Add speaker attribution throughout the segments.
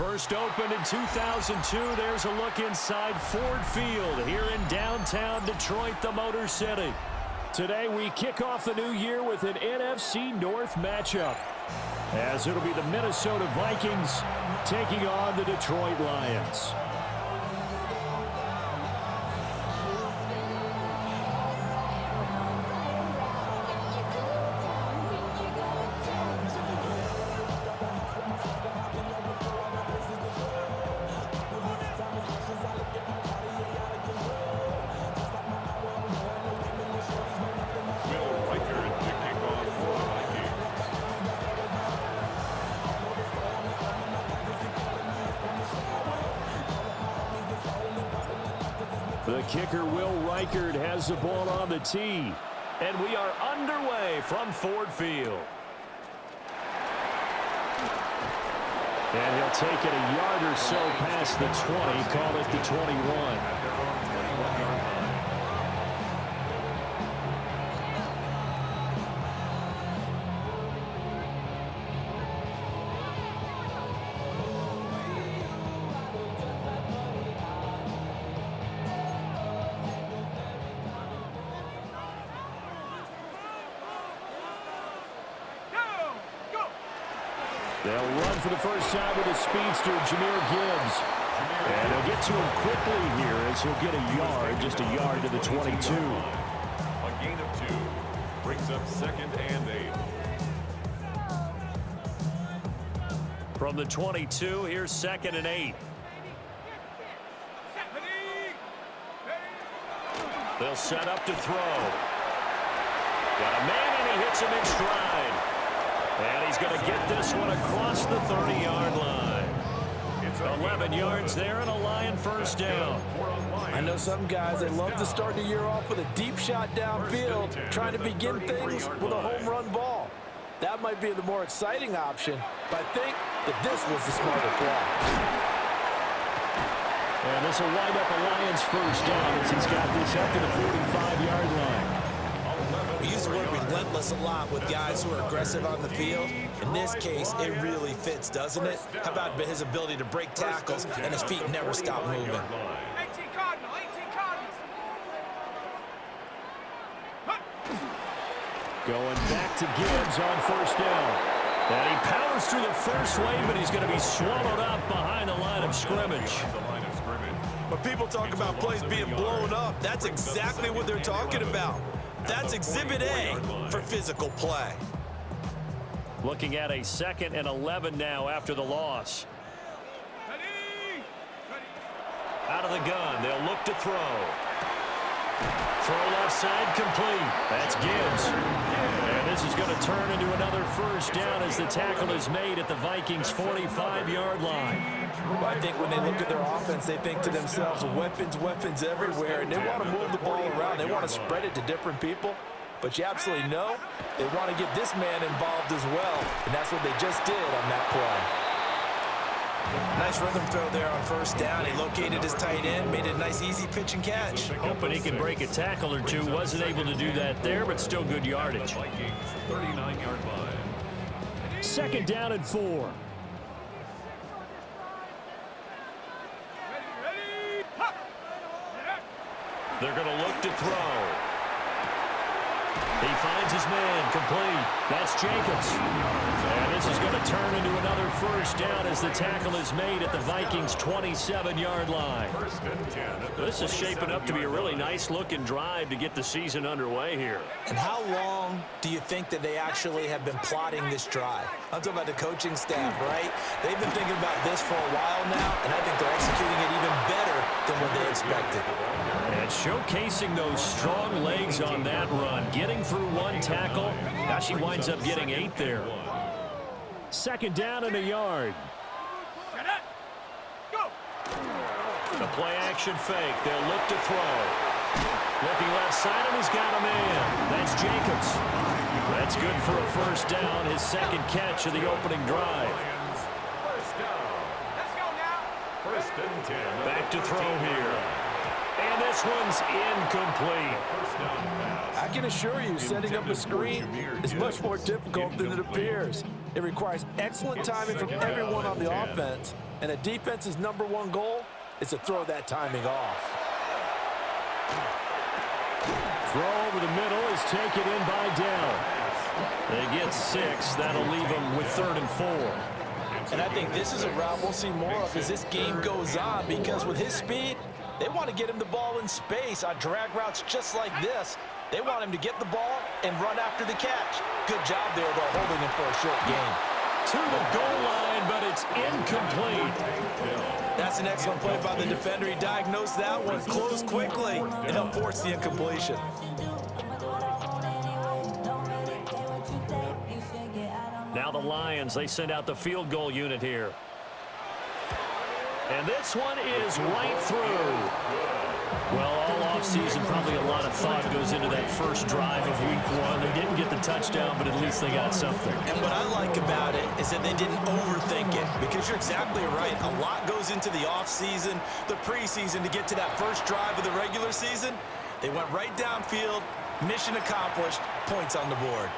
Speaker 1: First opened in 2002, there's a look inside Ford Field here in downtown Detroit, the Motor City. Today we kick off the new year with an NFC North matchup, as it'll be the Minnesota Vikings taking on the Detroit Lions. The kicker, Will Reichard, has the ball on the tee. And we are underway from Ford Field. And he'll take it a yard or so past the 20, call it the 21. They'll run for the first time with a speedster, Jahmyr Gibbs. And they'll get to him quickly here as he'll get a yard, just a yard to the 22.
Speaker 2: A gain of 2 brings up 2nd and 8.
Speaker 1: From the 22, here's 2nd and 8. They'll set up to throw. Got a man, and he hits him in stride. And he's going to get this one across the 30-yard line. 11 yards there and a Lion first down.
Speaker 3: I know some guys, they love to start the year off with a deep shot downfield, trying to begin things with a home run ball. That might be the more exciting option, but I think that this was the smarter play.
Speaker 1: And this will wind up a Lions first down as he's got this up to the 45-yard line.
Speaker 3: We use the word relentless a lot with guys who are aggressive on the field. In this case, it really fits, doesn't it? How about his ability to break tackles and his feet never stop moving?
Speaker 4: 18 Cardinal, 18 Cardinals.
Speaker 1: Going back to Gibbs on first down. And he powers through the first wave, but he's going to be swallowed up behind the line of scrimmage.
Speaker 3: When people talk about plays being blown up, that's exactly what they're talking about. That's Exhibit A for physical play.
Speaker 1: Looking at a 2nd and 11 now after the loss. Out of the gun, they'll look to throw. Throw left side complete. That's Gibbs. And this is going to turn into another first down as the tackle is made at the Vikings' 45-yard line.
Speaker 3: Well, I think when they look at their offense, they think to themselves, weapons, weapons everywhere, and they want to move the ball around. They want to spread it to different people. But you absolutely know they want to get this man involved as well, and that's what they just did on that play. Nice rhythm throw there on first down. He located his tight end, made it a nice, easy pitch and catch.
Speaker 1: Hoping he can break a tackle or two. Wasn't able to do that there, but still good yardage.
Speaker 2: 39-yard line.
Speaker 1: 2nd down and 4. They're going to look to throw. He finds his man, complete. That's Jacobs. And this is going to turn into another first down as the tackle is made at the Vikings' 27-yard line. This is shaping up to be a really nice-looking drive to get the season underway here.
Speaker 3: And how long do you think that they actually have been plotting this drive? I'm talking about the coaching staff, right? They've been thinking about this for a while now, and I think they're executing it even better than what they expected.
Speaker 1: And showcasing those strong legs on that run, getting through one tackle. Now she winds up getting 8 there. 2nd down and a yard. The play action fake. They'll look to throw. Looking left side, and he's got a man. That's Jacobs. That's good for a first down, his 2nd catch of the opening drive.
Speaker 2: First and 10.
Speaker 1: Back to throw here. And this one's incomplete.
Speaker 3: I can assure you, setting up a screen is much more difficult than it appears. It requires excellent timing from everyone on the offense, And a defense's #1 goal is to throw that timing off.
Speaker 1: Throw over the middle is taken in by Dell. They get 6. That'll leave them with 3rd and 4.
Speaker 3: And I think this is a route we'll see more of as this game goes on, because with his speed, they want to get him the ball in space on drag routes just like this. They want him to get the ball and run after the catch. Good job there, though, holding him for a short gain.
Speaker 1: To the goal line, but it's incomplete.
Speaker 3: That's an excellent play by the defender. He diagnosed that one, closed quickly, and helped force the incompletion.
Speaker 1: Now the Lions, they send out the field goal unit here. And this one is right through. Well, all offseason, probably a lot of thought goes into that first drive of week 1. They didn't get the touchdown, but at least they got something.
Speaker 3: And what I like about it is that they didn't overthink it, because you're exactly right. A lot goes into the offseason, the preseason, to get to that first drive of the regular season. They went right downfield, mission accomplished, points on the board.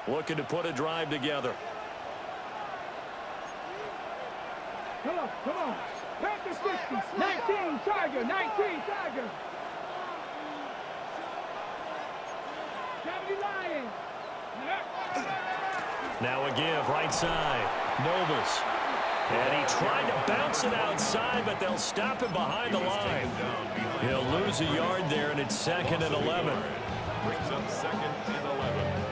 Speaker 1: Looking to put a drive together.
Speaker 4: Come on. Panthers 50. 19, Tiger. 19, Tiger. 70 Lions.
Speaker 1: Now a give, right side. Nobles. And he tried to bounce it outside, but they'll stop him behind the line. He'll lose a yard there, and it's 2nd and 11.
Speaker 2: Brings up 2nd and 11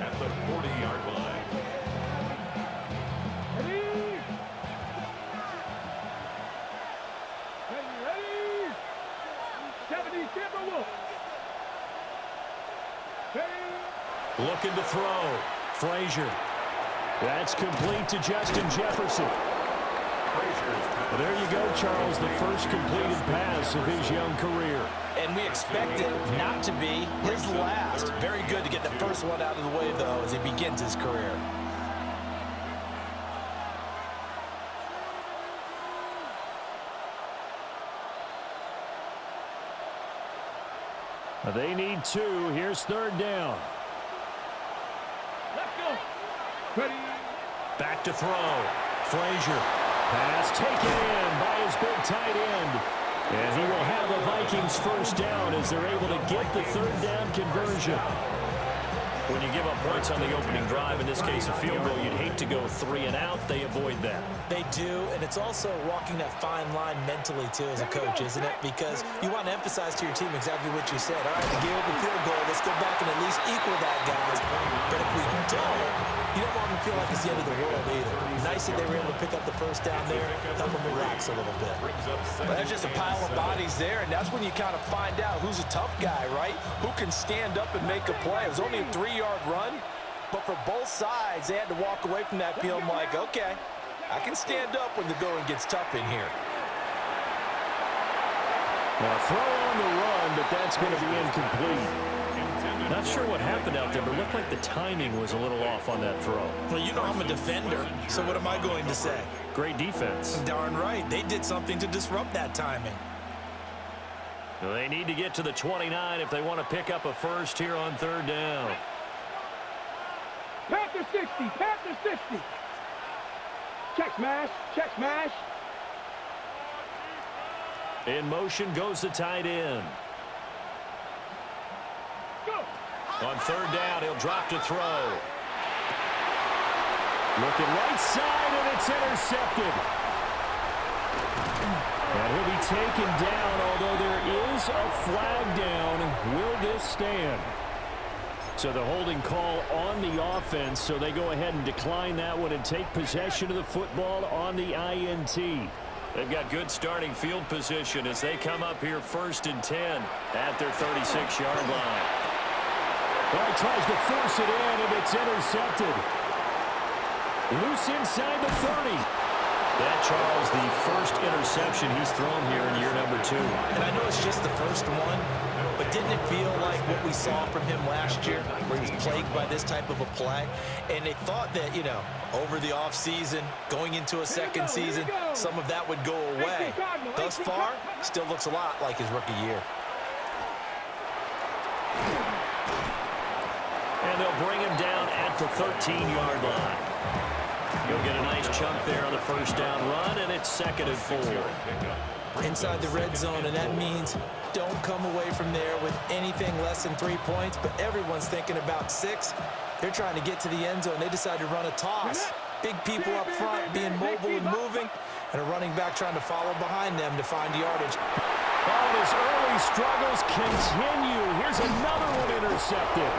Speaker 2: at the 40-yard line.
Speaker 4: Ready. 70 Timberwolves.
Speaker 1: Looking to throw. Frazier. That's complete to Justin Jefferson. There you go, Charles, the first completed pass of his young career.
Speaker 3: And we expect it not to be his last. Very good to get the first one out of the way, though, as he begins his career.
Speaker 1: They need 2. Here's 3rd down.
Speaker 4: Let's go. Ready.
Speaker 1: Back to throw. Frazier. Pass taken in by his big tight end. And he will have the Vikings first down as they're able to get the 3rd down conversion. When you give up points on the opening drive, in this case a field goal, you'd hate to go 3 and out. They avoid that.
Speaker 3: They do, and it's also walking that fine line mentally, too, as a coach, isn't it? Because you want to emphasize to your team exactly what you said. All right, we gave up a field goal. Let's go back and at least equal that, guys. But if we don't, you don't want them to feel like it's the end of the world either. Nice that they were able to pick up the first down there, help them relax a little bit. But that's just a pile of bodies there, and that's when you kind of find out who's a tough guy, right? Who can stand up and make a play. It was only a 3-yard run, but for both sides, they had to walk away from that field like, okay, I can stand up when the going gets tough in here.
Speaker 1: Now throw on the run, but that's going to be incomplete. Not sure what happened out there, but it looked like the timing was a little off on that throw.
Speaker 3: Well, you know I'm a defender, so what am I going to say?
Speaker 1: Great defense.
Speaker 3: Darn right. They did something to disrupt that timing.
Speaker 1: They need to get to the 29 if they want to pick up a first here on 3rd down.
Speaker 4: Panthers 60. Panthers 60. Check smash. Check smash.
Speaker 1: In motion goes the tight end.
Speaker 4: Go.
Speaker 1: On 3rd down, he'll drop to throw. Looking right side, and it's intercepted. And he'll be taken down, although there is a flag down. Will this stand? So the holding call on the offense, so they go ahead and decline that one and take possession of the football on the INT. They've got good starting field position as they come up here 1st and 10 at their 36-yard line. Well, he tries to force it in, and it's intercepted. Loose inside the 30. That, Charles, the first interception he's thrown here in year number 2.
Speaker 3: And I know it's just the first one, but didn't it feel like what we saw from him last year, where he was plagued by this type of a play? And they thought that, you know, over the offseason, going into a second season, some of that would go away. Thus far, still looks a lot like his rookie year.
Speaker 1: And they'll bring him down at the 13-yard line. He'll get a nice chunk there on the first down run, and it's 2nd and 4.
Speaker 3: Inside the red zone, and that means don't come away from there with anything less than 3 points, but everyone's thinking about 6. They're trying to get to the end zone. They decide to run a toss. Big people up front being mobile and moving, and a running back trying to follow behind them to find yardage.
Speaker 1: Oh, and his early struggles continue. Here's another one intercepted.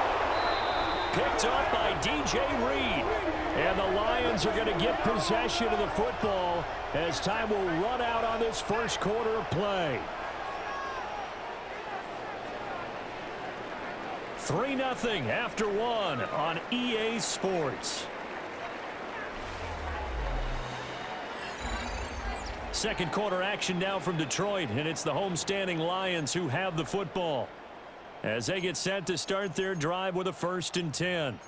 Speaker 1: Picked up by DJ Reed. And the Lions are going to get possession of the football as time will run out on this first quarter of play. 3-0 after 1 on EA Sports. Second quarter action now from Detroit, and it's the homestanding Lions who have the football as they get set to start their drive with a 1st and 10.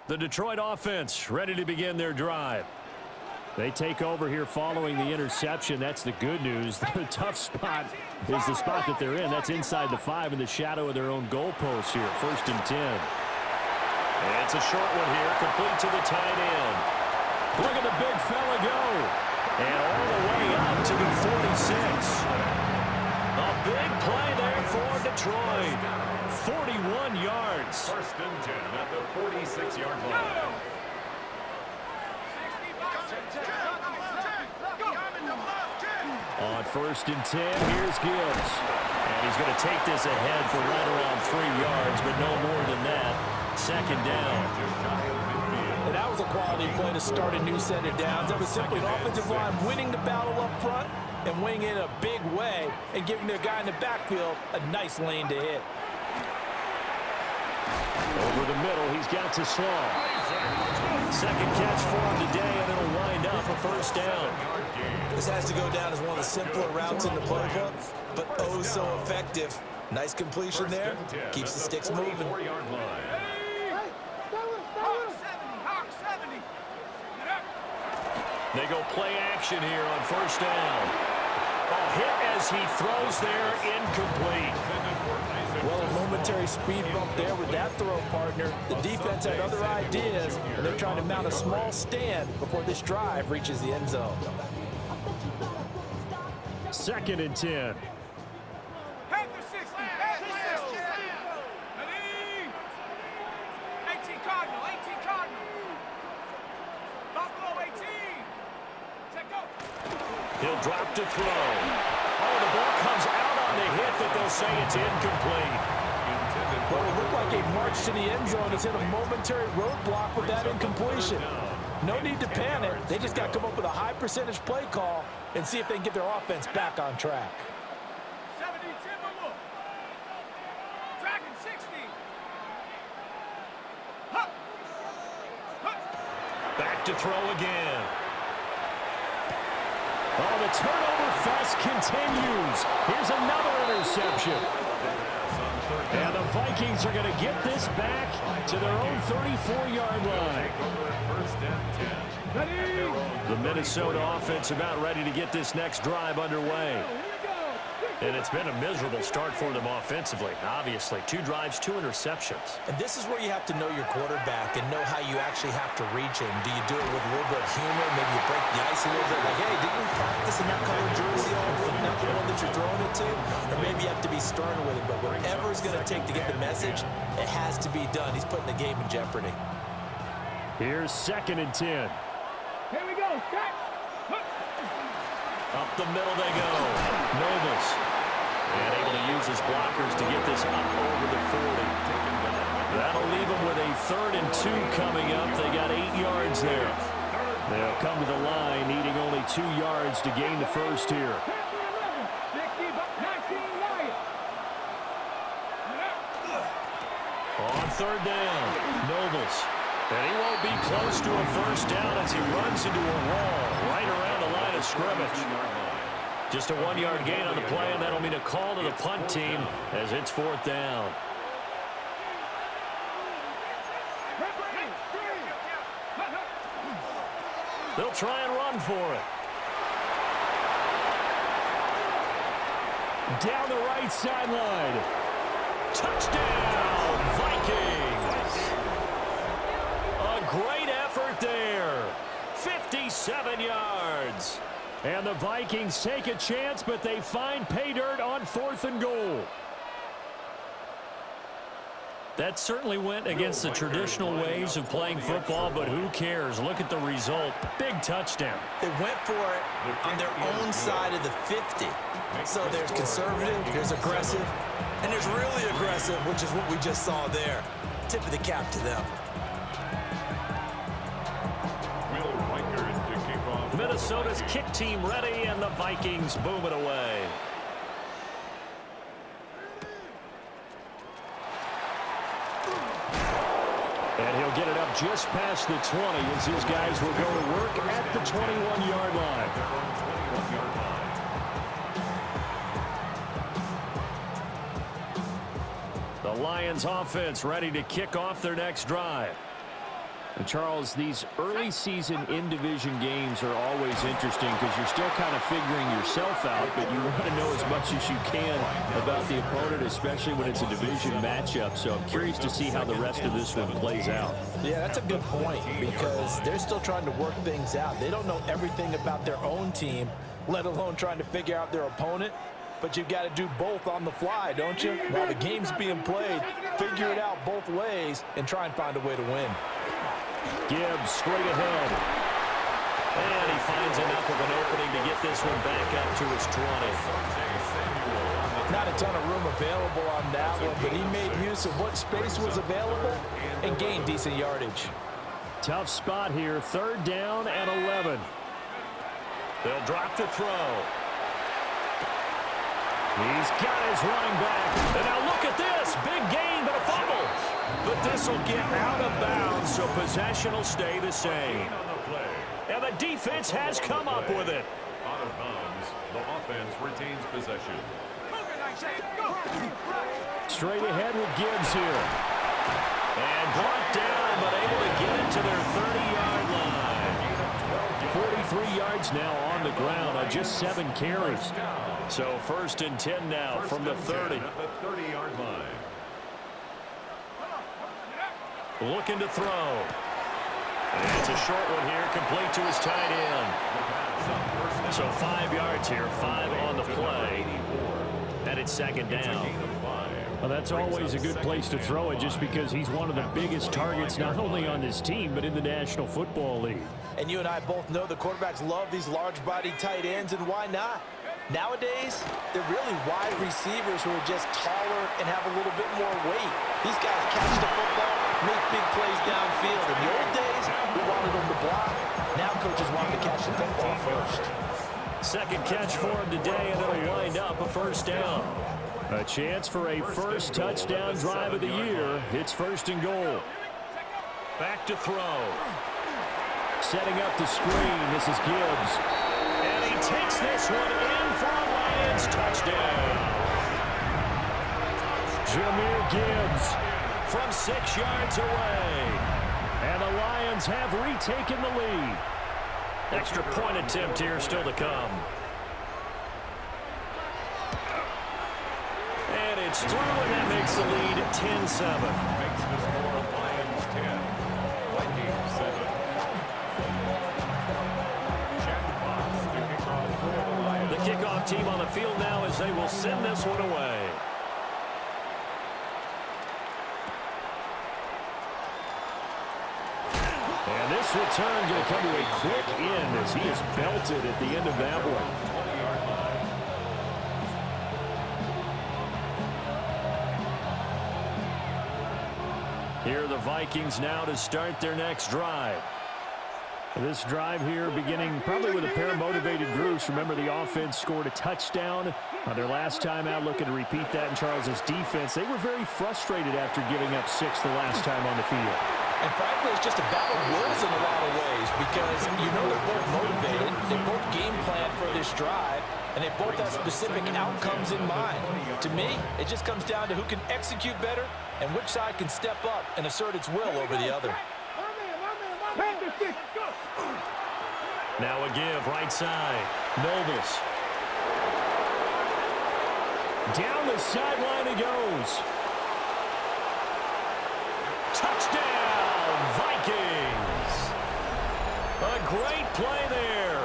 Speaker 1: The Detroit offense ready to begin their drive. They take over here following the interception. That's the good news. The tough spot is the spot that they're in. That's inside the 5 in the shadow of their own goalpost here. 1st and 10. And it's a short one here, complete to the tight end. Look at the big fella go. And all the way up to the 46. A big play there for Detroit. 41 yards.
Speaker 2: 1st and 10 at the 46-yard line.
Speaker 1: On 1st and 10, here's Gibbs. And he's going to take this ahead for right around 3 yards, but no more than that. 2nd down.
Speaker 3: And that was a quality play to start a new set of downs. That was simply an offensive line winning the battle up front and winning in a big way and giving their guy in the backfield a nice lane to hit.
Speaker 1: Over the middle, he's got to Slaw. 2nd catch for him today, and it'll wind up a 1st down.
Speaker 3: This has to go down as one of the simpler routes in the playbook, but oh so effective. Nice completion there. Keeps the sticks moving.
Speaker 1: They go play action here on 1st down. A hit as he throws there, incomplete.
Speaker 3: Well, a momentary speed bump there with that throw, partner. The defense had other ideas, and they're trying to mount a small stand before this drive reaches the end zone.
Speaker 1: 2nd and 10. He'll drop to throw. Oh, the ball comes out on the hit, but they'll say it's incomplete.
Speaker 3: Well, it looked like a march to the end zone has hit a momentary roadblock with that incompletion. No need to panic. They just got to come up with a high percentage play call and see if they can get their offense back on track.
Speaker 1: Back to throw again. Oh, the turnover fest continues. Here's another interception. And the Vikings are going to get this back to their own 34-yard line. The Minnesota offense about ready to get this next drive underway. And it's been a miserable start for them offensively, obviously. 2 drives, 2 interceptions.
Speaker 3: And this is where you have to know your quarterback and know how you actually have to reach him. Do you do it with a little bit of humor? Maybe you break the ice a little bit. Like, hey, didn't we practice in that colored jersey all week? Not the one that you're throwing it to? Or maybe you have to be stern with him. But whatever it's going to take to get the message, it has to be done. He's putting the game in jeopardy.
Speaker 1: Here's 2nd and 10.
Speaker 4: Here we go.
Speaker 1: Up the middle they go. Nobles. And able to use his blockers to get this up over the 40. That'll leave them with a 3rd and 2 coming up. They got 8 yards there. They'll come to the line, needing only 2 yards to gain the first here. On 3rd down, Nobles. And he won't be close to a 1st down as he runs into a wall right around the line of scrimmage. Just a 1-yard gain on the play, and that'll mean a call to the punt team as it's 4th down. They'll try and run for it. Down the right sideline. Touchdown, Vikings. A great effort there. 57 yards. And the Vikings take a chance, but they find pay dirt on 4th and goal. That certainly went against the traditional ways of playing football, but who cares? Look at the result. Big touchdown.
Speaker 3: They went for it on their own side of the 50. So there's conservative, there's aggressive, and there's really aggressive, which is what we just saw there. Tip of the cap to them.
Speaker 1: Minnesota's kick team ready, and the Vikings boom it away. And he'll get it up just past the 20 as his guys will go to work at the 21-yard line. The Lions offense ready to kick off their next drive. And Charles, these early season in-division games are always interesting because you're still kind of figuring yourself out, but you want to know as much as you can about the opponent, especially when it's a division matchup. So I'm curious to see how the rest of this one plays out.
Speaker 3: Yeah, that's a good point because they're still trying to work things out. They don't know everything about their own team, let alone trying to figure out their opponent. But you've got to do both on the fly, don't you? While the game's being played, figure it out both ways and try and find a way to win.
Speaker 1: Gibbs straight ahead. And he finds enough of an opening to get this one back up to his 20.
Speaker 3: Not a ton of room available on that one, but he made use of what space was available and gained decent yardage.
Speaker 1: Tough spot here. 3rd down and 11. They'll drop the throw. He's got his running back. And now look at this. Big gain, but a fumble. But this will get out of bounds, so possession will stay the same. And the defense has come up with it.
Speaker 2: Out of bounds, the offense retains possession.
Speaker 1: Straight ahead with Gibbs here. And brought down, but able to get it to their 30-yard line. 43 yards now on the ground on just 7 carries. So 1st and 10 now from the 30.
Speaker 2: At the 30-yard line.
Speaker 1: Looking to throw. And it's a short one here, complete to his tight end. So 5 yards here, 5 on the play. And it's 2nd down. Well, that's always a good place to throw it just because he's one of the biggest targets not only on this team but in the National Football League.
Speaker 3: And you and I both know the quarterbacks love these large-bodied tight ends, and why not? Nowadays, they're really wide receivers who are just taller and have a little bit more weight. These guys catch the football, make big plays downfield. In the old days, we wanted them to block. Now coaches want them to catch the football first.
Speaker 1: 2nd catch for him today, and it'll wind up a 1st down. A chance for a first touchdown drive of the year. It's 1st and goal. Back to throw. Setting up the screen. This is Gibbs. And he takes this one in for a Lions touchdown. Jahmyr Gibbs from 6 yards away. And the Lions have retaken the lead. Extra point attempt here still to come. And it's through, and that makes the lead 10-7.
Speaker 2: Makes the score Lions 10, Vikings 7.
Speaker 1: The kickoff team on the field now as they will send this one away. And this return going to come to a quick end as he is belted at the end of that one. Here are the Vikings now to start their next drive. This drive here beginning probably with a pair of motivated groups. Remember, the offense scored a touchdown their last time out. Looking to repeat that in Charles's defense. They were very frustrated after giving up 6 the last time on the field.
Speaker 3: And frankly, it's just a battle of wills in a lot of ways because you know they're both motivated. They both game plan for this drive, and they both have specific outcomes in mind. To me, it just comes down to who can execute better and which side can step up and assert its will over the other.
Speaker 1: Now a give, right side. Nobles. Down the sideline he goes. Touchdown, Vikings. A great play there.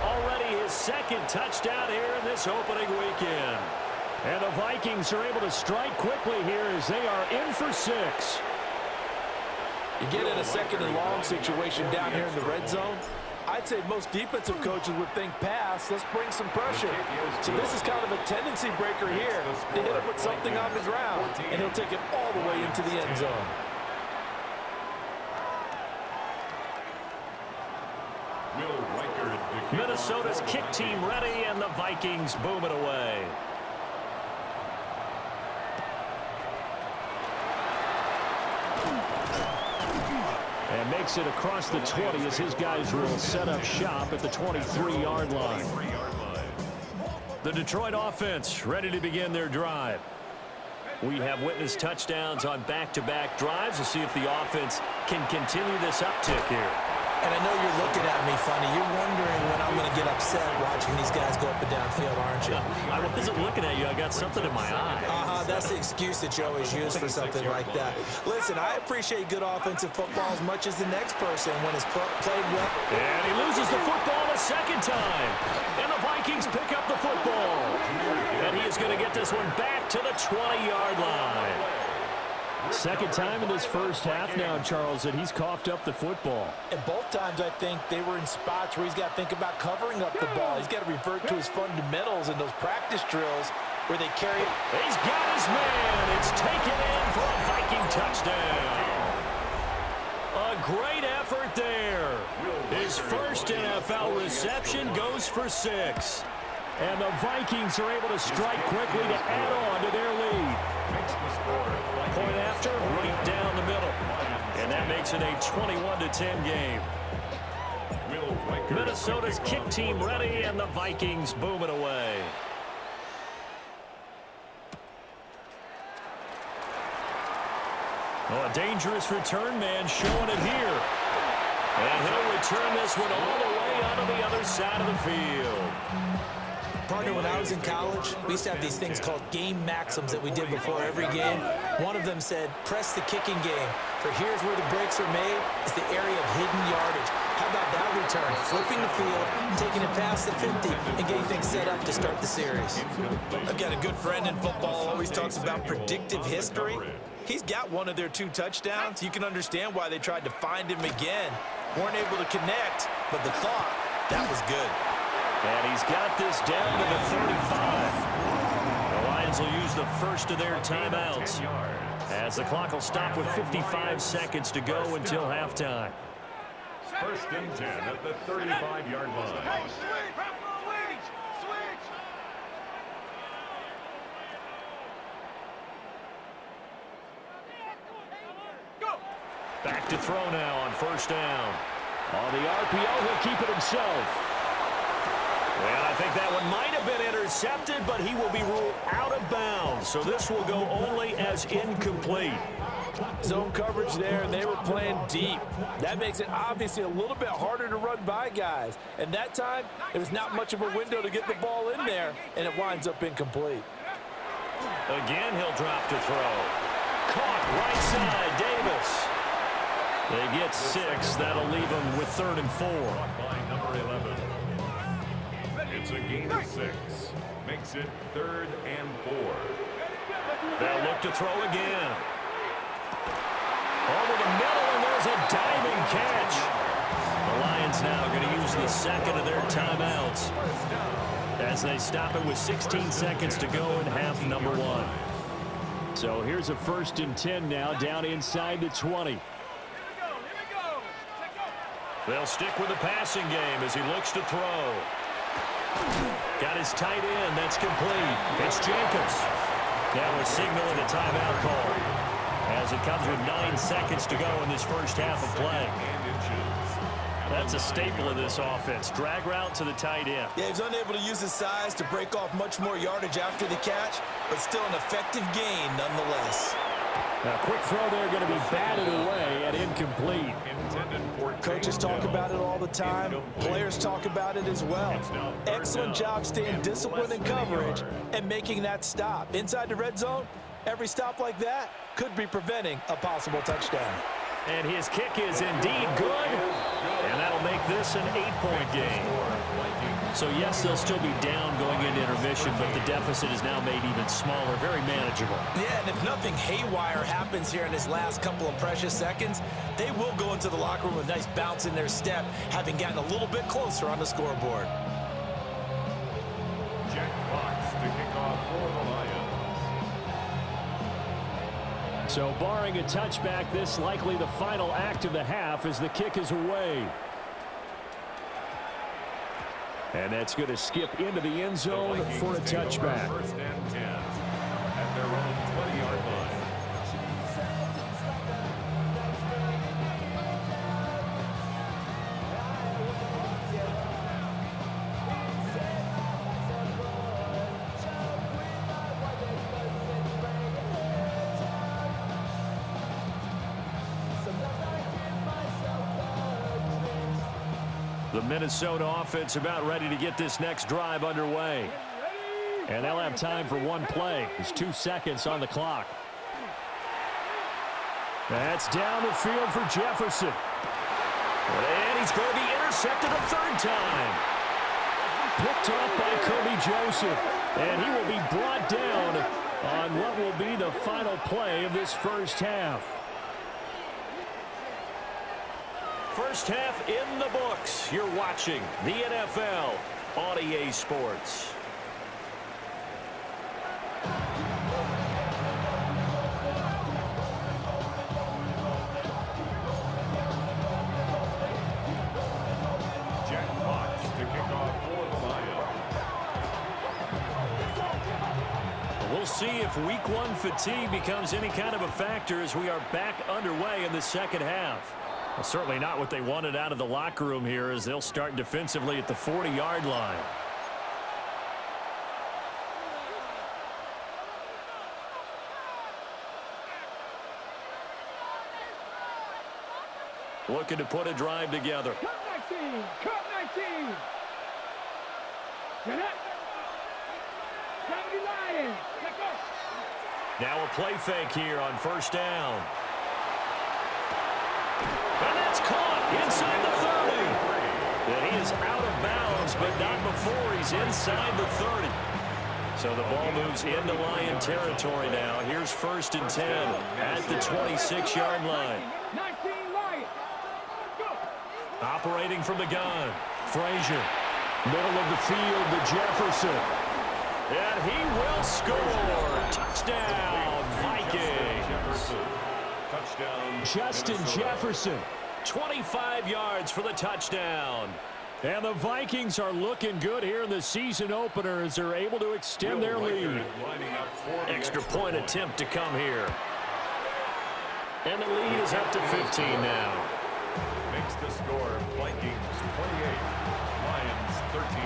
Speaker 1: Already his second touchdown here in this opening weekend. And the Vikings are able to strike quickly here as they are in for 6.
Speaker 3: You get in a second and long situation down here in the red zone. I'd say most defensive coaches would think pass, let's bring some pressure. So this is kind of a tendency breaker here to hit him with something on the ground, and he'll take it all the way into the end zone.
Speaker 1: Minnesota's kick team ready, and the Vikings boom it away. And makes it across the 20 as his guys will set up shop at the 23-yard line. The Detroit offense ready to begin their drive. We have witnessed touchdowns on back-to-back drives. We'll see if the offense can continue this uptick here.
Speaker 5: And I know you're looking at me funny. You're wondering when I'm going to get upset watching these guys go up and down field, aren't you?
Speaker 1: I wasn't looking at you. I got something in my eye.
Speaker 5: That's the excuse that you always use for something like that. Listen, I appreciate good offensive football as much as the next person when it's played well.
Speaker 1: And he loses the football a second time. And the Vikings pick up the football. And he is going to get this one back to the 20-yard line. Second time in this first half now, Charles, that he's coughed up the football.
Speaker 3: And both times I think they were in spots where he's got to think about covering up the ball. He's got to revert to his fundamentals in those practice drills where they carry it.
Speaker 1: He's got his man. It's taken in for a Viking touchdown. A great effort there. His first NFL reception goes for 6. And the Vikings are able to strike quickly to add on to their lead. Point after, right down the middle. And that makes it a 21-10 game. Minnesota's kick team ready, and the Vikings boom it away. Oh, a dangerous return man showing it here. And he'll return this one all the way onto the other side of the field.
Speaker 5: Partner, when I was in college, we used to have these things called game maxims that we did before every game. One of them said, press the kicking game. For here's where the breaks are made. It's the area of hidden yardage. How about that return? Flipping the field, taking it past the 50, and getting things set up to start the series.
Speaker 3: I've got a good friend in football, always talks about predictive history. He's got one of their 2 touchdowns. You can understand why they tried to find him again. Weren't able to connect, but the thought, that was good.
Speaker 1: And he's got this down to the 35. The Lions will use the first of their timeouts as the clock will stop with 55 seconds to go until halftime.
Speaker 2: First and 10 at the 35-yard line.
Speaker 1: Back to throw now on first down. On the RPO, he'll keep it himself. And I think that one might have been intercepted, but he will be ruled out of bounds. So this will go only as incomplete.
Speaker 3: Zone coverage there, and they were playing deep. That makes it obviously a little bit harder to run by guys. And that time, it was not much of a window to get the ball in there, and it winds up incomplete.
Speaker 1: Again, he'll drop to throw. Caught right side, Davis. They get 6. That'll leave them with 3rd and 4.
Speaker 2: By number 11. It's a gain of 6. Makes it 3rd and 4.
Speaker 1: They'll look to throw again. Over the middle, and there's a diving catch. The Lions now are going to use the second of their timeouts as they stop it with 16 seconds to go in half number 1. So here's a 1st and 10 now down inside the 20. They'll stick with the passing game as he looks to throw. Got his tight end. That's complete. It's Jacobs. Now a signal and a timeout call as it comes with 9 seconds to go in this first half of play. That's a staple of this offense. Drag route to the tight end.
Speaker 3: Yeah, he's unable to use his size to break off much more yardage after the catch, but still an effective gain nonetheless.
Speaker 1: A quick throw there going to be batted away and incomplete.
Speaker 3: Coaches talk about it all the time. Players talk about it as well. Excellent job staying disciplined in coverage and making that stop. Inside the red zone, every stop like that could be preventing a possible touchdown.
Speaker 1: And his kick is indeed good. And that'll make this an 8-point game. So, yes, they'll still be down going into intermission, but the deficit is now made even smaller, very manageable.
Speaker 5: Yeah, and if nothing haywire happens here in his last couple of precious seconds, they will go into the locker room with a nice bounce in their step, having gotten a little bit closer on the scoreboard.
Speaker 2: Jack Fox to kick off for the Lions.
Speaker 1: So, barring a touchback, this likely the final act of the half as the kick is away. And that's going to skip into the end zone for a touchback.
Speaker 2: First and 10 at their own 20-yard line.
Speaker 1: The Minnesota offense about ready to get this next drive underway. And they'll have time for one play. There's 2 seconds on the clock. That's down the field for Jefferson. And he's going to be intercepted a third time. Picked off by Kirby Joseph. And he will be brought down on what will be the final play of this first half. First half in the books. You're watching the NFL on EA Sports.
Speaker 2: Jack Fox to kick off for the Lions.
Speaker 1: We'll see if week one fatigue becomes any kind of a factor as we are back underway in the second half. Well, certainly not what they wanted out of the locker room here as they'll start defensively at the 40-yard line. Looking to put a drive together.
Speaker 4: Cut 19! Cut 19! Get up! 70 Lions! Let go!
Speaker 1: Now a play fake here on first down. And that's caught inside the 30. And he is out of bounds, but not before he's inside the 30. So the ball moves into Lion territory now. Here's first and 10 at the 26-yard line.
Speaker 4: 19 Lions! Go!
Speaker 1: Operating from the gun. Frazier. Middle of the field to Jefferson. And he will score. Touchdown, Vikings.
Speaker 2: Touchdown.
Speaker 1: Justin Jefferson, 25 yards for the touchdown. And the Vikings are looking good here in the season opener as they're able to extend their lead. Extra point attempt to come here. And the lead is up to 15 now.
Speaker 2: Makes the score Vikings 28, Lions 13.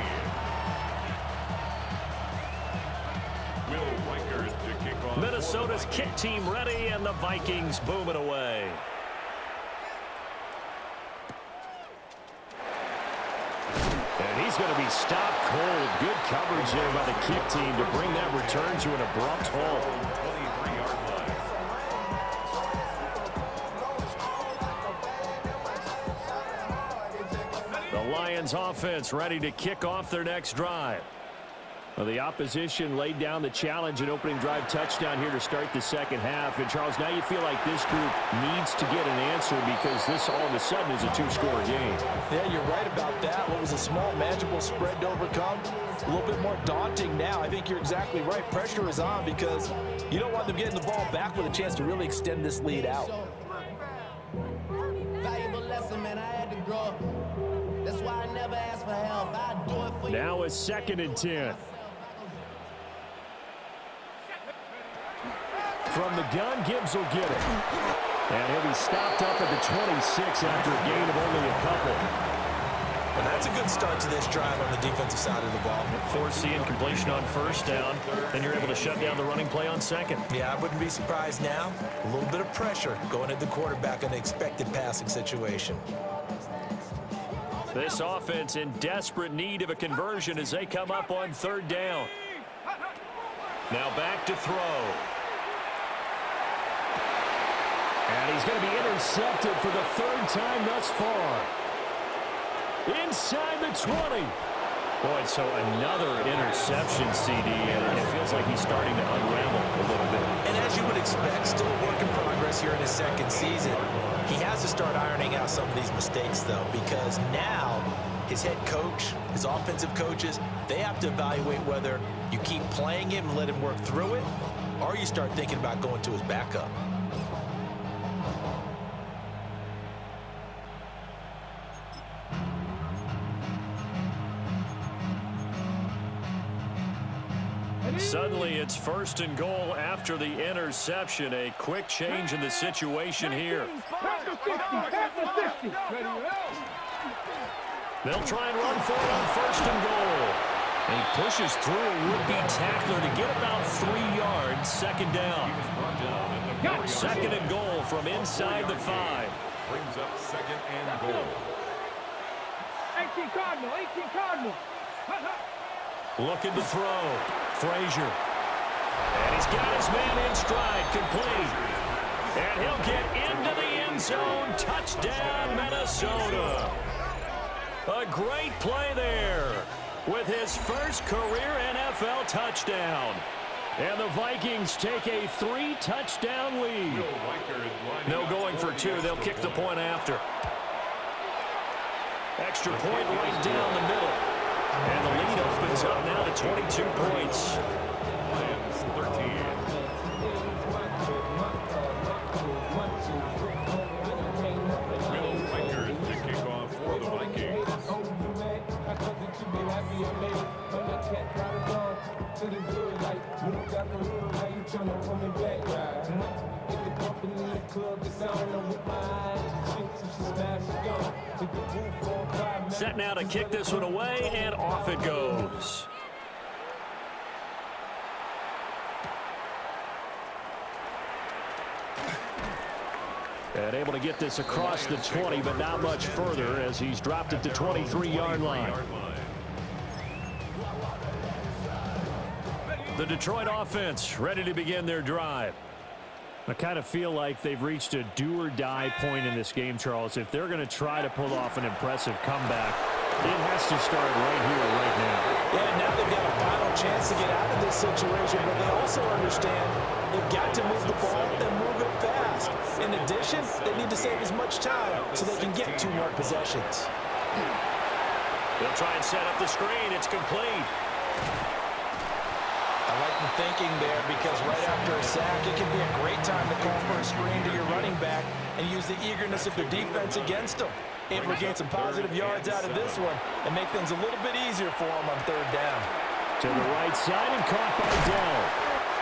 Speaker 2: Will Reichert to kick off.
Speaker 1: Minnesota's kick team ready, and the Vikings booming away. And he's going to be stopped cold. Good coverage there by the kick team to bring that return to an abrupt halt.
Speaker 2: 23-yard line.
Speaker 1: The Lions offense ready to kick off their next drive. Well, the opposition laid down the challenge and opening drive touchdown here to start the second half. And, Charles, now you feel like this group needs to get an answer because this all of a sudden is a two-score game.
Speaker 3: Yeah, you're right about that. What was a small, manageable spread to overcome, a little bit more daunting now. I think you're exactly right. Pressure is on because you don't want them getting the ball back with a chance to really extend this lead out.
Speaker 6: Valuable lesson, man. I had to grow up. That's why I never ask for help. I do it for you.
Speaker 1: Now a 2nd and 10. From the gun, Gibbs will get it. And he'll be stopped up at the 26 after a gain of only a couple.
Speaker 5: Well, that's a good start to this drive on the defensive side of the ball.
Speaker 1: Force completion on first down. Then you're able to shut down the running play on second.
Speaker 5: Yeah, I wouldn't be surprised now. A little bit of pressure going at the quarterback in an expected passing situation.
Speaker 1: This offense in desperate need of a conversion as they come up on third down. Now back to throw. And he's going to be intercepted for the third time thus far. Inside the 20. Boy, so another interception, CD, and it feels like he's starting to unravel a little bit.
Speaker 5: And as you would expect, still a work in progress here in his second season. He has to start ironing out some of these mistakes, though, because now his head coach, his offensive coaches, they have to evaluate whether you keep playing him and let him work through it, or you start thinking about going to his backup.
Speaker 1: Suddenly, it's first and goal after the interception. A quick change in the situation here. They'll try and run for it on first and goal. And he pushes through a would-be tackler to get about 3 yards. Second down. Second and goal from inside the 5.
Speaker 2: Brings up second and goal.
Speaker 4: 18 Cardinal, 18 Cardinal.
Speaker 1: Looking to throw. Frazier. And he's got his man in stride, complete. And he'll get into the end zone. Touchdown, Minnesota. A great play there with his first career NFL touchdown. And the Vikings take a 3-touchdown lead. No going for 2. They'll kick the point after. Extra point right down the middle. And the lead opens up now to 22 points.
Speaker 2: Lions 13. Will Riker to kick off for the Vikings.
Speaker 1: Set now to kick this one away, and off it goes. And able to get this across the 20, but not much further as he's dropped it to 23-yard line. The Detroit offense ready to begin their drive. I kind of feel like they've reached a do-or-die point in this game, Charles. If they're going to try to pull off an impressive comeback, it has to start right here, right now.
Speaker 5: Yeah, now they've got a final chance to get out of this situation, but they also understand they've got to move the ball and move it fast. In addition, they need to save as much time so they can get 2 more possessions.
Speaker 1: They'll try and set up the screen. It's complete.
Speaker 5: I like the thinking there because right after a sack, it can be a great time to call for a screen to your running back and use the eagerness of the defense against them. Able to gain some positive yards out of this one and make things a little bit easier for them on third down.
Speaker 1: To the right side and caught by Dell.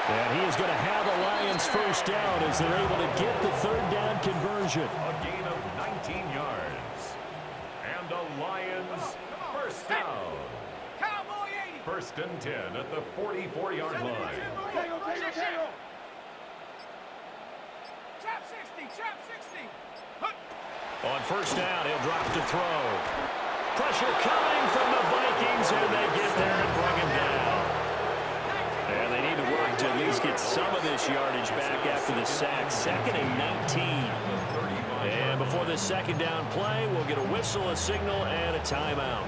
Speaker 1: And he is going to have the Lions first down as they're able to get the third down conversion.
Speaker 2: A gain of 19 yards. And the Lions first down. First and 10 at the 44-yard line.
Speaker 1: On first down, he'll drop to throw. Pressure coming from the Vikings, and they get there and bring him down. And they need to work to at least get some of this yardage back after the sack. Second and 19. And before the second down play, we'll get a whistle, a signal, and a timeout.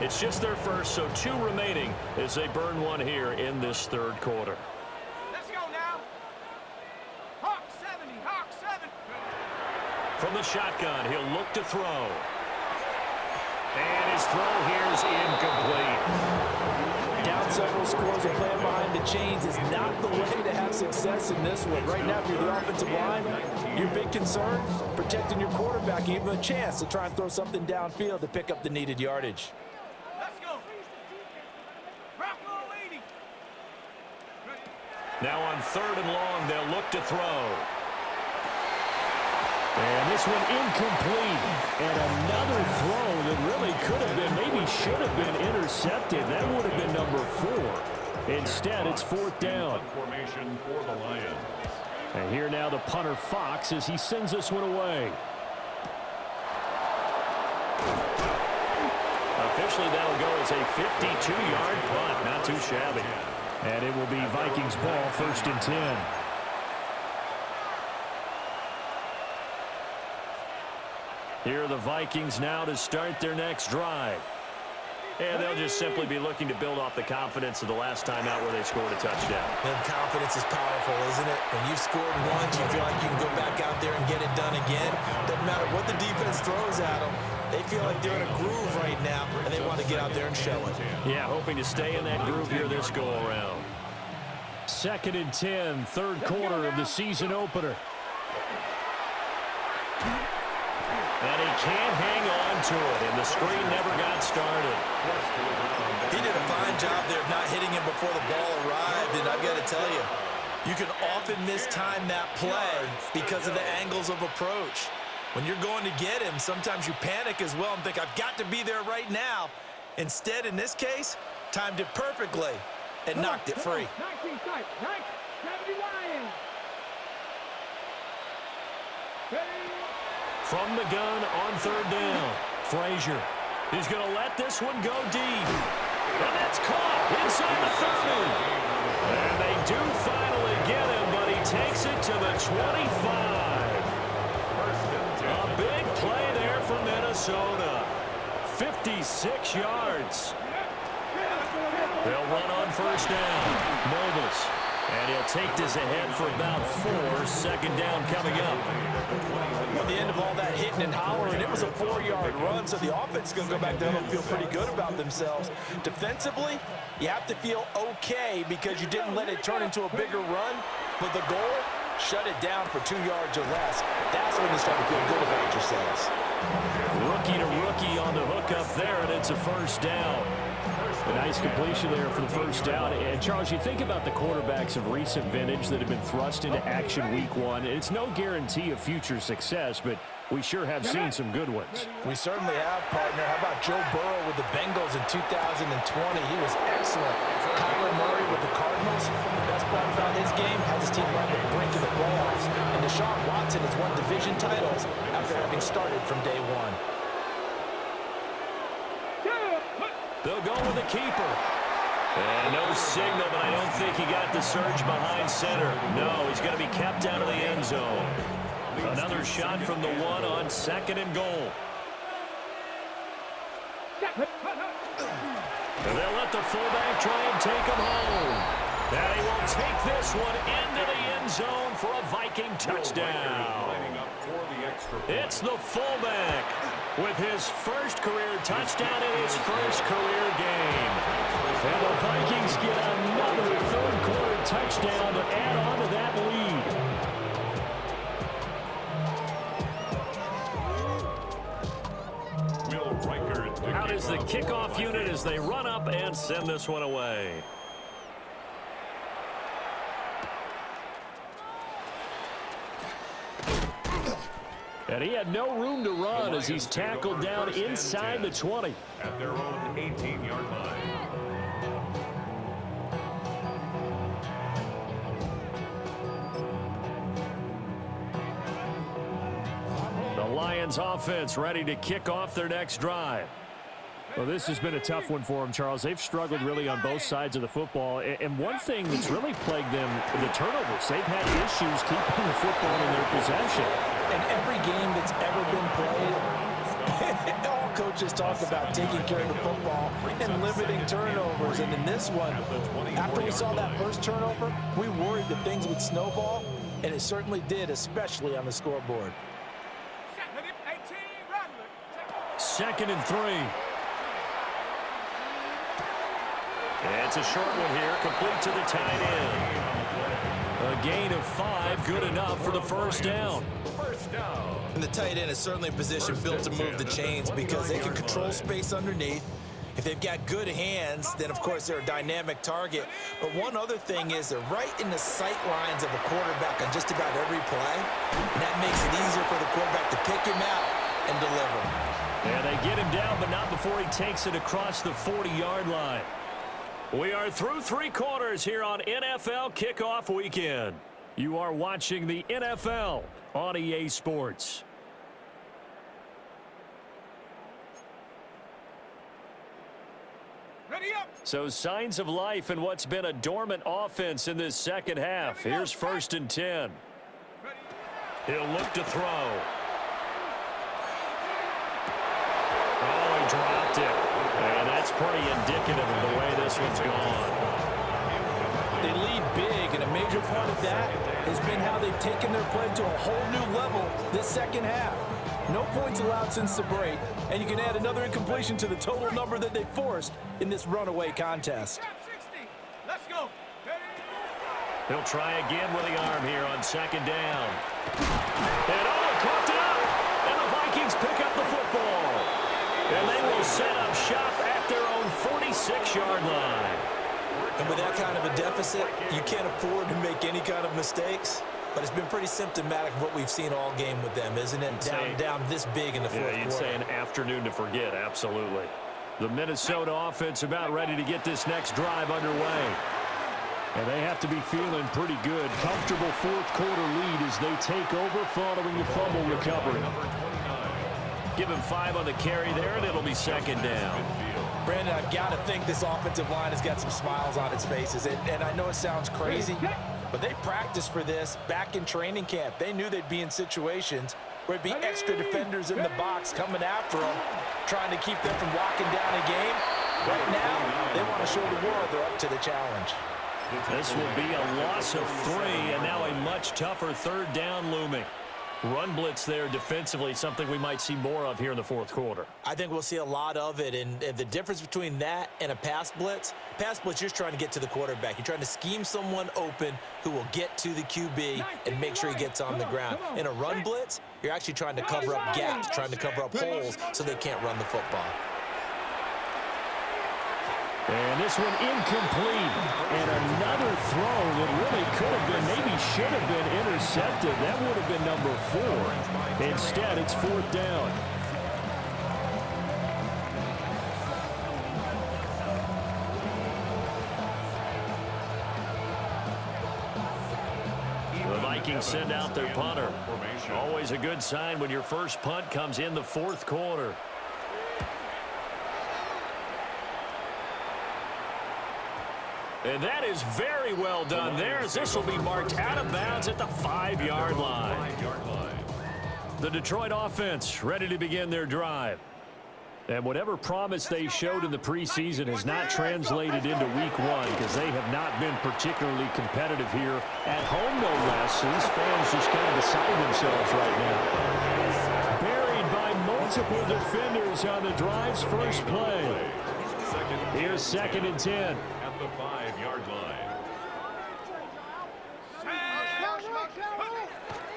Speaker 1: It's just their first, so 2 remaining as they burn one here in this third quarter.
Speaker 7: Let's go now. Hawk 70, Hawk 7.
Speaker 1: From the shotgun, he'll look to throw. And his throw here is incomplete.
Speaker 3: Down several scores and playing behind the chains is not the way to have success in this one. Right now, if you're the offensive line, your big concern, protecting your quarterback, even a chance to try and throw something downfield to pick up the needed yardage.
Speaker 7: Let's go. Rock leading.
Speaker 1: Now on third and long, they'll look to throw. And this one incomplete. And another throw that really could have been, maybe should have been intercepted. That would have been number 4. Instead, it's 4th down.
Speaker 2: Formation for the Lions.
Speaker 1: And here now the punter Fox as he sends this one away. Officially, that'll go as a 52-yard punt. Not too shabby. And it will be Vikings ball, 1st and 10. Here are the Vikings now to start their next drive. And they'll just simply be looking to build off the confidence of the last time out where they scored a touchdown.
Speaker 5: And confidence is powerful, isn't it? When you've scored once, you feel like you can go back out there and get it done again. Doesn't matter what the defense throws at them. They feel like they're in a groove right now, and they want to get out there and show it.
Speaker 1: Yeah, hoping to stay in that groove here this go-around. 2nd and 10, 3rd quarter of the season opener. And he can't hang on to it, and the screen never got started.
Speaker 5: He did a fine job there of not hitting him before the ball arrived, and I've got to tell you, you can often mistime that play because of the angles of approach. When you're going to get him, sometimes you panic as well and think, I've got to be there right now. Instead, in this case, timed it perfectly and knocked it free.
Speaker 4: 19 type, 70 Lions.
Speaker 1: From the gun on 3rd down, Frazier. He's going to let this one go deep. And that's caught inside the 30. And they do finally get him, but he takes it to the 25. A big play there for Minnesota. 56 yards. They'll run on 1st down. Nobles. And he'll take this ahead for about 4. 2nd down coming up.
Speaker 3: At the end of all that hitting and hollering, it was a 4-yard run, so the offense is going to go back there and feel pretty good about themselves. Defensively, you have to feel okay because you didn't let it turn into a bigger run, but the goal, shut it down for 2 yards or less. That's when you start to feel good about yourselves.
Speaker 1: Rookie to rookie on the hook up there, and it's a 1st down. A nice completion there for the 1st down. And, Charles, you think about the quarterbacks of recent vintage that have been thrust into action week 1. It's no guarantee of future success, but we sure have seen some good ones.
Speaker 3: We certainly have, partner. How about Joe Burrow with the Bengals in 2020? He was excellent. Kyler Murray with the Cardinals. The best part about his game has his team on the brink of the playoffs. And Deshaun Watson has won division titles after having started from day 1.
Speaker 1: They'll go with the keeper. And no signal, but I don't think he got the surge behind center. No, he's going to be kept out of the end zone. Another shot from the 1 on 2nd and goal. And they'll let the fullback try and take him home. And he will take this one into the end zone for a Viking touchdown. It's the fullback with his first career touchdown in his first career game. And the Vikings get another 3rd quarter touchdown to add on to that lead. Out is the kickoff unit as they run up and send this one away. And he had no room to run as he's tackled down inside the 20.
Speaker 2: At their own 18-yard line.
Speaker 1: The Lions offense ready to kick off their next drive. Well, this has been a tough one for them, Charles. They've struggled really on both sides of the football. And one thing that's really plagued them, the turnovers. They've had issues keeping the football in their possession.
Speaker 3: In every game that's ever been played, all coaches talk about taking care of the football and limiting turnovers. And in this one, after we saw that first turnover, we worried that things would snowball, and it certainly did, especially on the scoreboard.
Speaker 1: 2nd and 3. It's a short one here, complete to the tight end. A gain of 5, good enough for the 1st down.
Speaker 5: And the tight end is certainly a position built to move the chains because they can control space underneath. If they've got good hands, then, of course, they're a dynamic target. But one other thing is they're right in the sight lines of a quarterback on just about every play. And that makes it easier for the quarterback to pick him out and deliver.
Speaker 1: And they get him down, but not before he takes it across the 40-yard line. We are through 3 quarters here on NFL Kickoff Weekend. You are watching the NFL on EA Sports.
Speaker 7: Ready up.
Speaker 1: So signs of life in what's been a dormant offense in this second half. Here's 1st and 10. He'll look to throw. Oh, he dropped it. And that's pretty indicative of the way this one's gone.
Speaker 3: They lead big, and a major part of that has been how they've taken their play to a whole new level this second half. No points allowed since the break, and you can add another incompletion to the total number that they forced in this runaway contest.
Speaker 7: 60. Let's go.
Speaker 1: He'll try again with the arm here on 2nd down. And coughed it up. And the Vikings pick up the football. And they will set up shop at their own 46-yard line.
Speaker 5: And with that kind of a deficit, you can't afford to make any kind of mistakes. But it's been pretty symptomatic of what we've seen all game with them, isn't it? Down this big in the fourth quarter.
Speaker 1: Yeah, you'd say an afternoon to forget, absolutely. The Minnesota offense about ready to get this next drive underway. And they have to be feeling pretty good. Comfortable fourth-quarter lead as they take over following the fumble recovery. Give him 5 on the carry there, and it'll be 2nd down.
Speaker 3: Brandon, I've got to think this offensive line has got some smiles on its faces. And I know it sounds crazy, but they practiced for this back in training camp. They knew they'd be in situations where it'd be extra defenders in the box coming after them, trying to keep them from locking down a game. Right now, they want to show the world they're up to the challenge.
Speaker 1: This will be a loss of 3, and now a much tougher 3rd down looming. Run blitz there defensively, something we might see more of here in the fourth quarter.
Speaker 5: I think we'll see a lot of it, and the difference between that and a pass blitz, you're just trying to get to the quarterback. You're trying to scheme someone open who will get to the QB and make sure he gets on the ground. In a run blitz, you're actually trying to cover up gaps, trying to cover up holes so they can't run the football.
Speaker 1: And this one incomplete. And another throw that really could have been, maybe should have been intercepted. That would have been number 4. Instead, it's 4th down. The Vikings send out their punter. Always a good sign when your first punt comes in the fourth quarter. And that is very well done there, as this will be marked out of bounds at the 5-yard line. The Detroit offense ready to begin their drive. And whatever promise they showed in the preseason has not translated into week 1 because they have not been particularly competitive here at home, no less. So these fans just kind of beside themselves right now. Buried by multiple defenders on the drive's first play. Here's 2nd and 10.
Speaker 2: The 5-yard line.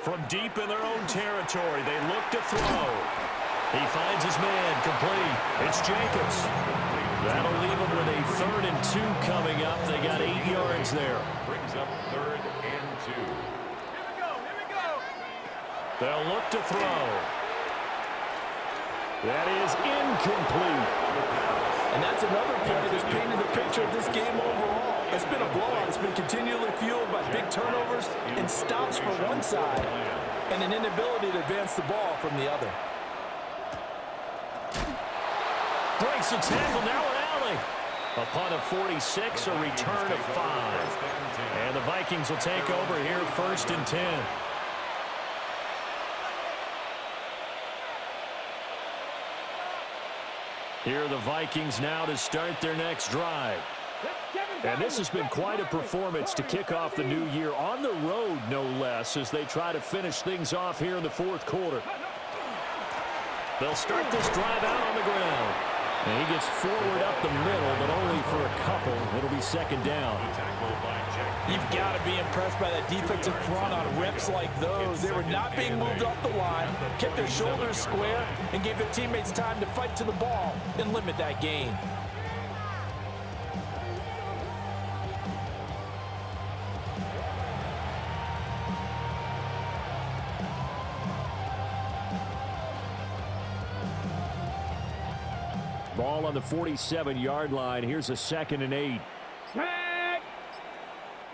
Speaker 1: From deep in their own territory, they look to throw. He finds his man complete. It's Jacobs. That'll leave him with a 3rd and 2 coming up. They got 8 yards there.
Speaker 2: Brings up 3rd and 2.
Speaker 7: Here we go.
Speaker 1: They'll look to throw. That is incomplete.
Speaker 3: And that's another play that's painted the picture of this game overall. It's been a blowout. It's been continually fueled by big turnovers and stops from one side and an inability to advance the ball from the other.
Speaker 1: Breaks the tackle, now an alley. A punt of 46, a return of 5. And the Vikings will take over here 1st and 10. Here are the Vikings now to start their next drive. And this has been quite a performance to kick off the new year on the road, no less, as they try to finish things off here in the fourth quarter. They'll start this drive out on the ground. And he gets forward up the middle, but only for a couple. It'll be 2nd down.
Speaker 3: You've got to be impressed by that defensive front on reps like those. They were not being moved off the line, kept their shoulders square, and gave their teammates time to fight to the ball and limit that gain.
Speaker 1: Ball on the 47-yard line. Here's a 2nd and 8.
Speaker 4: Tag!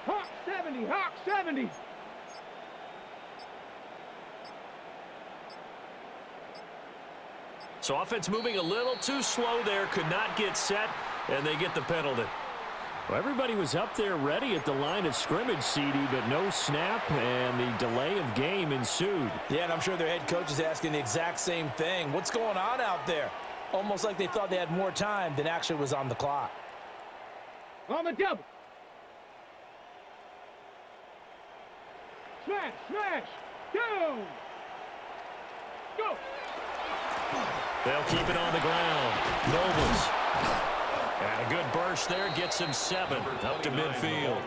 Speaker 4: Hawk 70, Hawk 70.
Speaker 1: So offense moving a little too slow there. Could not get set, and they get the penalty. Well, everybody was up there ready at the line of scrimmage, CD, but no snap, and the delay of game ensued.
Speaker 5: Yeah, and I'm sure their head coach is asking the exact same thing. What's going on out there? Almost like they thought they had more time than actually was on the clock.
Speaker 4: On the double. Smash, smash. Down. Go.
Speaker 1: They'll keep it on the ground. Nobles. And a good burst there gets him 7 up to midfield.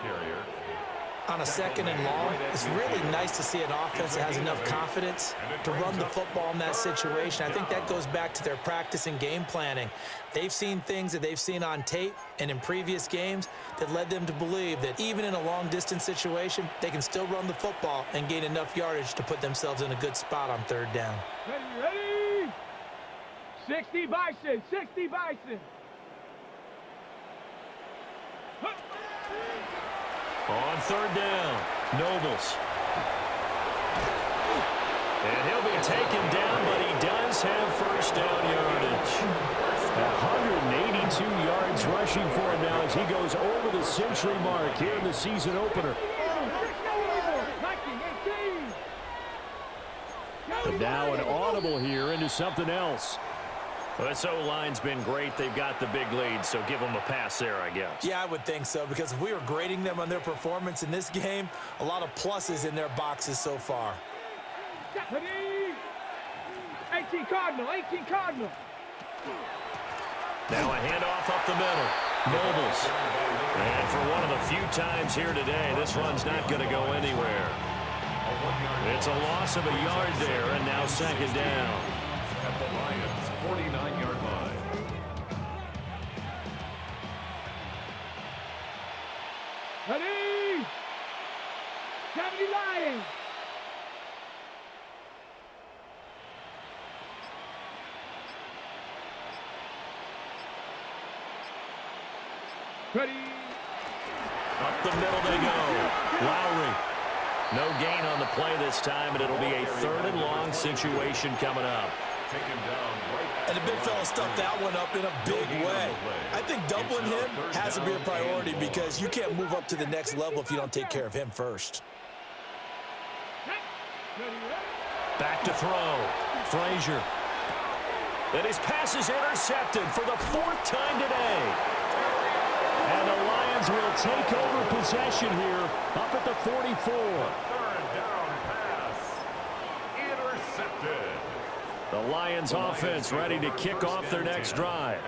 Speaker 5: On a 2nd and long, it's really nice to see an offense that has enough confidence to run the football in that situation. I think that goes back to their practice and game planning. They've seen things that they've seen on tape and in previous games that led them to believe that even in a long-distance situation, they can still run the football and gain enough yardage to put themselves in a good spot on 3rd down.
Speaker 4: Ready? 60 Bison, 60 Bison.
Speaker 1: On 3rd down, Nobles. And he'll be taken down, but he does have 1st down yardage. 182 yards rushing for him now as he goes over the century mark here in the season opener. And now an audible here into something else. Well, this O-line's been great. They've got the big lead, so give them a pass there, I guess.
Speaker 5: Yeah, I would think so, because if we were grading them on their performance in this game, a lot of pluses in their boxes so far.
Speaker 4: 18 Cardinal, 18 Cardinal.
Speaker 1: Now a handoff up the middle. Nobles. And for one of the few times here today, this run's not going to go anywhere. It's a loss of a yard there, and now 2nd down.
Speaker 2: At the Lions' 49-yard line.
Speaker 4: Ready? 70 Lions. Ready?
Speaker 1: Up the middle they go. Lowry. No gain on the play this time, and it'll be a 3rd and long situation coming up.
Speaker 5: And the big fella stuffed that one up in a big way. I think doubling him has to be a priority because you can't move up to the next level if you don't take care of him first.
Speaker 1: Back to throw. Frazier. And his pass is intercepted for the 4th time today. And the Lions will take over possession here up at the 44.
Speaker 2: 3rd down pass. Intercepted.
Speaker 1: The Lions offense ready to kick off their next drive.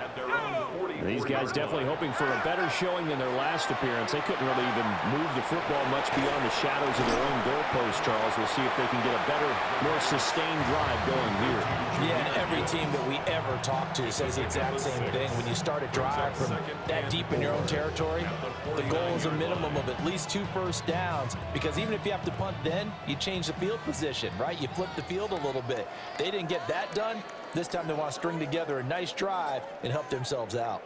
Speaker 1: These guys definitely hoping for a better showing than their last appearance. They couldn't really even move the football much beyond the shadows of their own goalpost, Charles. We'll see if they can get a better, more sustained drive going here.
Speaker 5: Yeah, and every team that we ever talk to says the exact same thing. When you start a drive from that deep in your own territory, the goal is a minimum of at least 2 first downs, because even if you have to punt then, you change the field position, right? You flip the field a little bit. They didn't get that done. This time they want to string together a nice drive and help themselves out.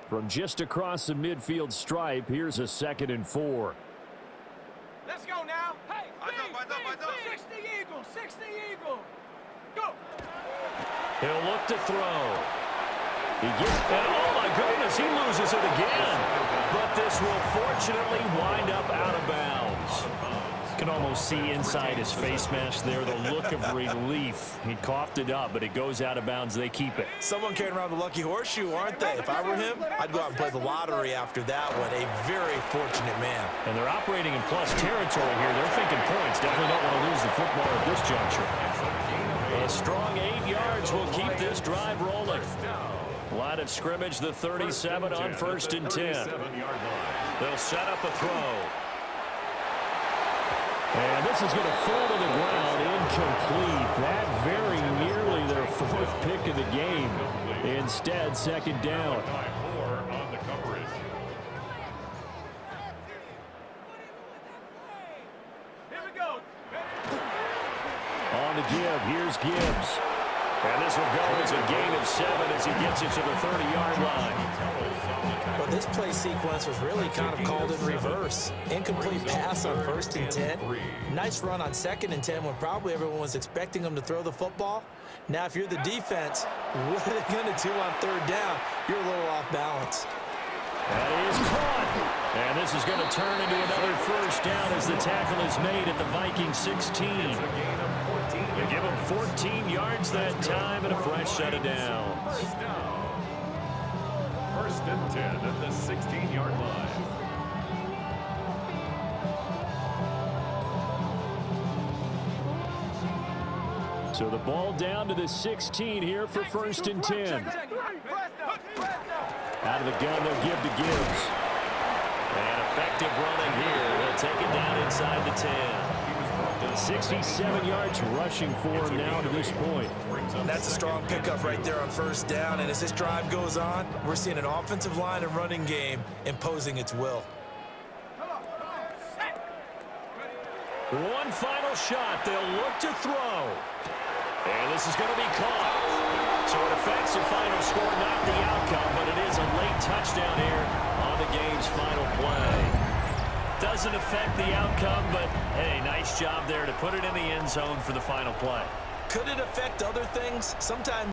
Speaker 1: From just across the midfield stripe, here's a 2nd and 4.
Speaker 7: Let's go now. Hey, big, 60 Eagles, 60 Eagles. Go.
Speaker 1: He'll look to throw. He gets, oh my goodness, he loses it again. But this will fortunately wind up out of bounds. Can almost see inside his face mask there the look of relief. He coughed it up, but it goes out of bounds. They keep it.
Speaker 5: Someone carrying around the lucky horseshoe, aren't they? If I were him, I'd go out and play the lottery after that one. A very fortunate man.
Speaker 1: And they're operating in plus territory here. They're thinking points. Definitely don't want to lose the football at this juncture. A strong 8 yards will keep this drive rolling. Line of scrimmage, the 37 on 1st and 10. They'll set up a throw. And this is going to fall to the ground incomplete. That very nearly their 4th pick of the game. Instead, 2nd down.
Speaker 7: Here we
Speaker 1: give. Here's Gibbs. And this will go as a gain of 7 as he gets it to the 30-yard line.
Speaker 5: Well, this play sequence was really kind of called in reverse. Incomplete pass on 1st and 10. Nice run on 2nd and 10 when probably everyone was expecting him to throw the football. Now, if you're the defense, what are they going to do on 3rd down? You're a little off balance.
Speaker 1: That is caught. And this is going to turn into another 1st down as the tackle is made at the Vikings 16. They give him 14 yards that time and a fresh set of downs.
Speaker 2: 1st and 10 at the 16-yard line.
Speaker 1: So the ball down to the 16 here for 1st and 10. Out of the gun, they'll give to Gibbs. And effective running here. They'll take it down inside the 10. 67 yards rushing for him now to this point.
Speaker 3: That's a strong pickup right there on 1st down. And as this drive goes on, we're seeing an offensive line and running game imposing its will.
Speaker 1: One final shot. They'll look to throw. And this is going to be caught. So it affects the final score, not the outcome, but it is a late touchdown here on the game's final play. Doesn't affect the outcome, but, hey, nice job there to put it in the end zone for the final play.
Speaker 3: Could it affect other things? Sometimes